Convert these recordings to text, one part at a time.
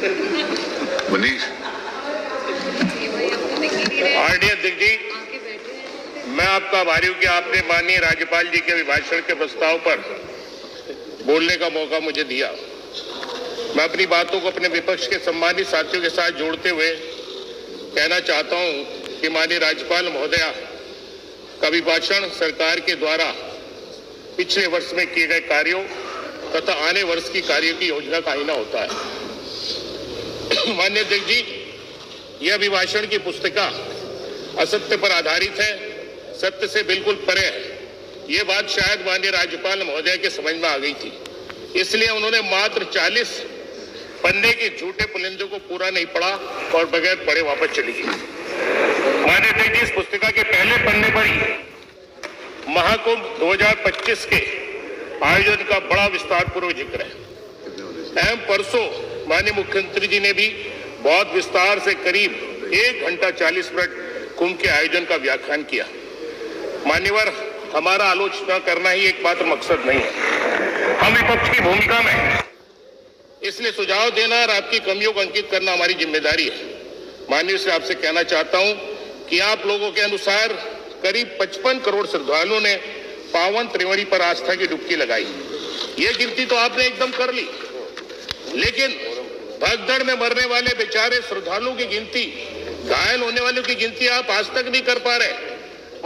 Manish RD अध्यक्ष जी, मैं आपका आभारी हूं कि आपने माननीय राज्यपाल जी के अभिभाषण के प्रस्ताव पर बोलने का मौका मुझे दिया। मैं अपनी बातों को अपने विपक्ष के सम्मानित साथियों के साथ जोड़ते हुए कहना चाहता हूं कि माननीय राज्यपाल महोदया का अभिभाषण सरकार के द्वारा पिछले वर्ष में किए गए कार्यों तथा आने वर्ष की कार्यों की योजना का आईना होता है। माननीय अध्यक्ष जी, यह अभिभाषण की पुस्तिका असत्य पर आधारित है, सत्य से बिल्कुल परे है। ये बात शायद माननीय राज्यपाल महोदय के समझ में आ गई थी, इसलिए उन्होंने मात्र 40 पन्ने के झूठे पुलिंदों को पूरा नहीं पढ़ा और बगैर पढ़े वापस चली गई। माननीय अध्यक्ष जी, इस पुस्तिका के पहले पन्ने पर ही महाकुंभ 2025 के आयोजन का बड़ा विस्तार पूर्वक जिक्र है। एवं परसों माननीय मुख्यमंत्री जी ने भी बहुत विस्तार से करीब 1 घंटा 40 मिनट कुंभ के आयोजन का व्याख्यान किया। मान्यवर, हमारा आलोचना करना ही एकमात्र मकसद नहीं है, हम विपक्ष की भूमिका में हैं, इसलिए सुझाव देना और आपकी कमियों को अंकित करना हमारी जिम्मेदारी है। माननीय से आपसे कहना चाहता हूं कि आप लोगों के अनुसार करीब 55 करोड़ श्रद्धालुओं ने पावन त्रिवेणी पर आस्था की डुबकी लगाई। ये गिनती तो आपने एकदम कर ली, लेकिन भगदड़ में मरने वाले बेचारे श्रद्धालुओं की गिनती, घायल होने वालों की गिनती आप आज तक नहीं कर पा रहे।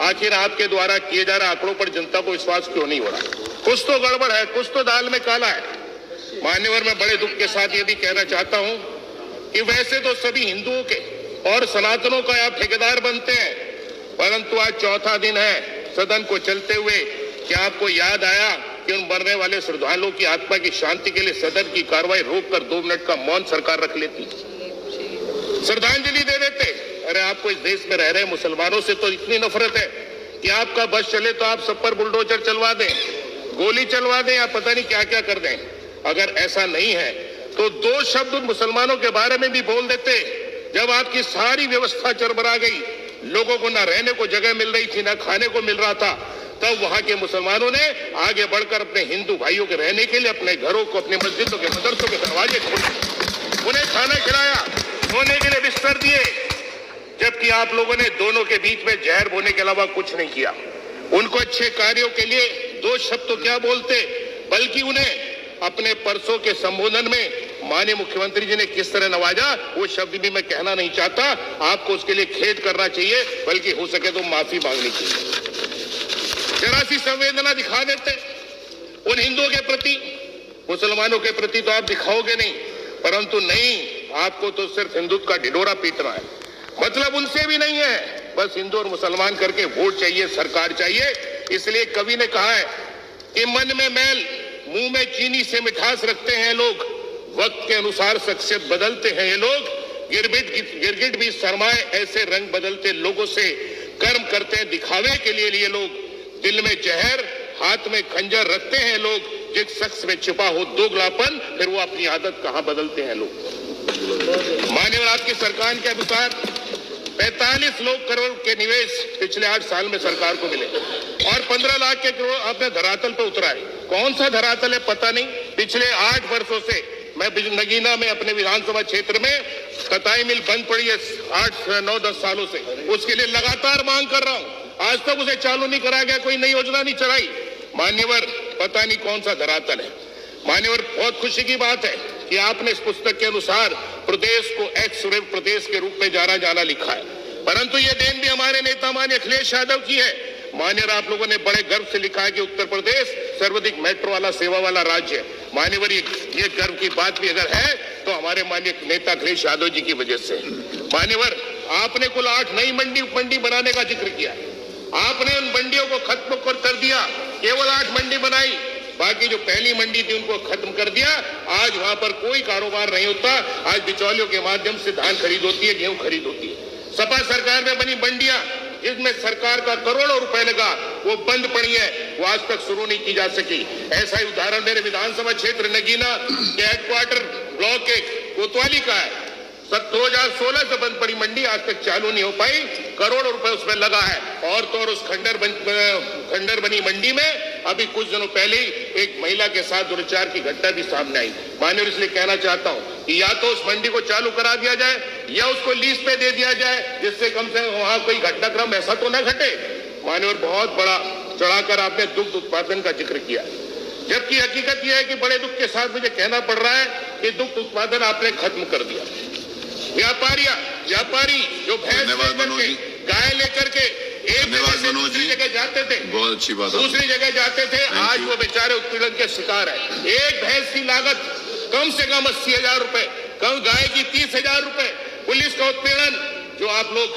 आखिर आपके द्वारा किए जा रहे आंकड़ों पर जनता को विश्वास क्यों नहीं हो रहा? कुछ तो गड़बड़ है, कुछ तो दाल में काला है। मान्यवर, मैं बड़े दुख के साथ ये भी कहना चाहता हूं कि वैसे तो सभी हिंदुओं के और सनातनों का आप ठेकेदार बनते हैं, परंतु आज चौथा दिन है सदन को चलते हुए, क्या आपको याद आया कि उन मरने वाले श्रद्धालुओं की आत्मा की शांति के लिए सदन की कार्रवाई रोककर 2 मिनट का मौन सरकार रख लेती, श्रद्धांजलि दे देते? अरे आपको इस देश में रह रहे मुसलमानों से तो इतनी नफरत है कि आपका बस चले तो आप सब पर बुलडोजर चलवा दें, गोली चलवा दें या पता नहीं क्या क्या कर दें। अगर ऐसा नहीं है तो 2 शब्द मुसलमानों के बारे में भी बोल देते। जब आपकी सारी व्यवस्था चरमरा गई, लोगों को ना रहने को जगह मिल रही थी, ना खाने को मिल रहा था, तब वहां के मुसलमानों ने आगे बढ़कर अपने हिंदू भाइयों के रहने के लिए अपने घरों को, अपने मस्जिदों के, मदरसों के दरवाजे खोले, उन्हें खाना खिलाया, सोने के लिए बिस्तर दिए, जबकि आप लोगों ने दोनों के बीच में जहर बोने के अलावा कुछ नहीं किया। उनको अच्छे कार्यों के लिए 2 शब्द तो क्या बोलते, बल्कि उन्हें अपने परसों के संबोधन में माननीय मुख्यमंत्री जी ने किस तरह नवाजा, वो शब्द भी मैं कहना नहीं चाहता। आपको उसके लिए खेद करना चाहिए, बल्कि हो सके तो माफी मांगनी चाहिए। जरा सी संवेदना दिखा देते उन हिंदुओं के प्रति, मुसलमानों के प्रति तो आप दिखाओगे नहीं, परंतु नहीं, आपको तो सिर्फ हिंदुत्व का ढिढोरा पीटना है। मतलब उनसे भी नहीं है, बस हिंदू और मुसलमान करके वोट चाहिए, सरकार चाहिए। इसलिए कवि ने कहा है कि मन में मैल, मुंह में चीनी से मिठास रखते हैं लोग, वक्त के अनुसार शख्सियत बदलते हैं ये लोग, गिरगिट भी शर्माए ऐसे रंग बदलते लोगों से कर्म करते हैं दिखावे के लिए ये लोग, दिल में जहर हाथ में खंजर रखते हैं लोग, जिस शख्स में छिपा हो दोगलापन, फिर वो अपनी आदत कहां बदलते हैं लोग। मान्यवर, आपकी सरकार के अनुसार 45 करोड़ के निवेश पिछले 8 साल में सरकार को मिले और 15 लाख के करोड़ आपने धरातल पर उतरा है। कौन सा धरातल है पता नहीं। पिछले 8 वर्षों से मैं नगीना में अपने विधानसभा क्षेत्र में कताई मिल बंद पड़ी है 8, 9, 10 सालों से, उसके लिए लगातार मांग कर रहा हूं, आज तक उसे चालू नहीं करा गया, कोई नई योजना नहीं चलाई। मान्यवर, पता नहीं कौन सा धरातल है। मान्यवर, बहुत खुशी की बात है कि आपने इस पुस्तक के अनुसार प्रदेश को एक्स प्रदेश के रूप में जाना लिखा है, परंतु यह देन भी हमारे नेता माननीय अखिलेश यादव की है। मान्यवर, आप लोगों ने बड़े गर्व से लिखा है कि उत्तर प्रदेश सर्वाधिक मेट्रो वाला, सेवा वाला राज्य है। मान्यवर, ये गर्व की बात भी अगर है तो हमारे माननीय नेता अखिलेश यादव जी की वजह से। मान्यवर, आपने कुल 8 नई मंडी बनाने का जिक्र किया, आपने उन मंडियों को खत्म कर दिया, केवल 8 मंडी बनाई, बाकी जो पहली मंडी थी उनको खत्म कर दिया। आज वहां पर कोई कारोबार नहीं होता, आज बिचौलियों के माध्यम से धान खरीद होती है, गेहूं खरीद होती है। सपा सरकार में बनी मंडियां जिसमें सरकार का करोड़ों रुपए लगा, वो बंद पड़ी है, वो आज तक शुरू नहीं की जा सकी। ऐसा ही उदाहरण मेरे विधानसभा क्षेत्र नगीना के हेडक्वार्टर ब्लॉक 1 कोतवाली का है। 2016 से बंद पड़ी मंडी आज तक चालू नहीं हो पाई, करोड़ों रुपए उसमें लगा है। और तो और उस खंडर बनी मंडी में अभी कुछ दिनों पहले ही एक महिला के साथ दुर्व्यवहार की घटना भी सामने आई। माननीय, इसलिए कहना चाहता हूं कि या तो उस मंडी को चालू करा दिया जाए या उसको लीज पे दे दिया जाए, जिससे कम से कम वहां कोई घटनाक्रम ऐसा तो न घटे। माननीय, बहुत बड़ा चढ़ाकर आपने दुग्ध उत्पादन का जिक्र किया, जबकि हकीकत यह है कि बड़े दुख के साथ मुझे कहना पड़ रहा है कि दुग्ध उत्पादन आपने खत्म कर दिया। व्यापारी जो भैंस लेकर के, गाय लेकर के एक जगह से दूसरी जगह जाते थे, बहुत अच्छी बात, दूसरी जगह जाते थे, आज वो बेचारे उत्पीड़न के शिकार है। एक भैंस की लागत कम से कम 80,000 रुपए, कम गाय की 30,000 रुपए। पुलिस का उत्पीड़न जो आप लोग,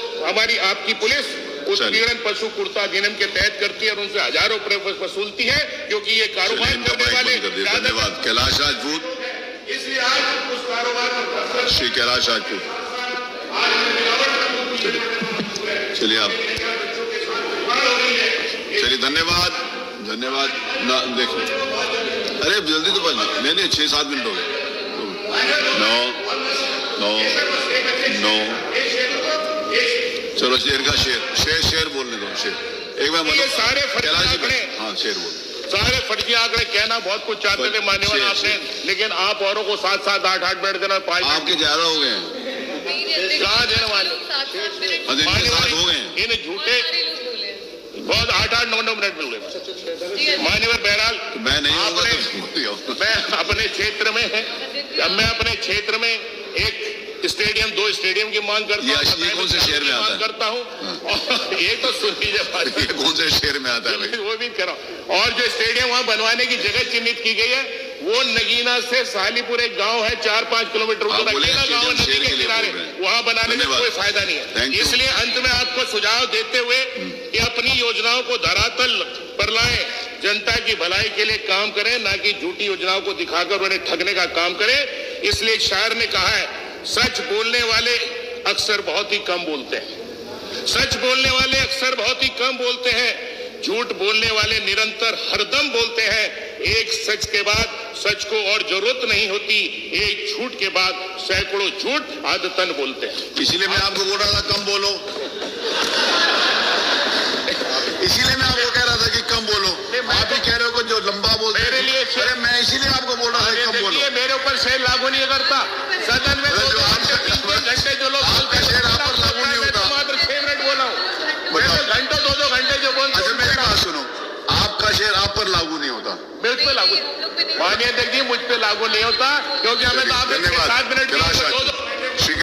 आपकी पुलिस उत्पीड़न पशु कुर्ता अधिनियम के तहत करती है और उनसे हजारों रुपए वसूलती है, क्योंकि ये कारोबार करने वाले। धन्यवाद कैलाश राजपूत, इसलिए आज उस कारोबार श्री कैलाश राजपूत, चलिए आप चलिए। धन्यवाद ना देखिए, अरे जल्दी तो बन, नहीं 6-7 मिनट हो गए। 9 चलो शेर का शेर बोलने दो। शेर एक बार ये सारे हाँ शेर बोल। सारे फर्जी आंकड़े कहना बहुत कुछ चाहते थे मान्यवर आपने, लेकिन आप औरों को 7-7, 8-8 मिनट देना, 5 आपके ज्यादा हो गए हैं, कहाँ देने वाले हो गए हैं। इन झूठे बहुत 8-8, 9-9 मिनट में हुए। मान्यवर बहरहाल, मैं नहीं मैं अपने क्षेत्र में एक स्टेडियम, 2 स्टेडियम की मांग करता हूँ। कौन से शहर में आता है? करता हूँ और ये तो सुन लीजिए, कौन से शहर में आता है भाई? वो भी करो। और जो स्टेडियम वहाँ बनवाने की जगह चिन्हित की गई है, वो नगीना से सालीपुर एक गांव है 4-5 किलोमीटर गांव नदी के किनारे, वहाँ बनाने में कोई फायदा नहीं है। इसलिए अंत में आपको सुझाव देते हुए कि अपनी योजनाओं को धरातल पर लाएं, जनता की भलाई के लिए काम करें, ना कि झूठी योजनाओं को दिखाकर उन्हें ठगने का काम करें। इसलिए एक शायर ने कहा है, सच बोलने वाले अक्सर बहुत ही कम बोलते हैं। सच बोलने वाले अक्सर बहुत ही कम बोलते हैं, झूठ बोलने वाले निरंतर हरदम बोलते हैं। एक सच के बाद सच को और जरूरत नहीं होती, एक झूठ के बाद सैकड़ों झूठ आदतन बोलते हैं। इसीलिए मैं आपको बोल रहा था कम बोलो, इसीलिए मैं आपको कह रहा था कि कम बोलो। आप ही कह रहे हो कि जो लंबा बोलते हैं, मेरे लिए अरे मैं इसीलिए आपको बोल रहा था कम बोलो। मेरे ऊपर शेर लागू नहीं करता। सदन में 2 घंटे जो लोग बोलते हैं, शेर आप पर लागू नहीं होता। मात्र 6 मिनट बोला हूँ, घंटों 2-2 घंटे जो बोलते हैं। अच्छा मेरी बात सुनो, आपका शेर आप पर लागू नहीं होता। मुझ पे लागू, मानिए देखिए, मुझ पे लागू नहीं होता, क्योंकि हमें तो आपने 7 मिनट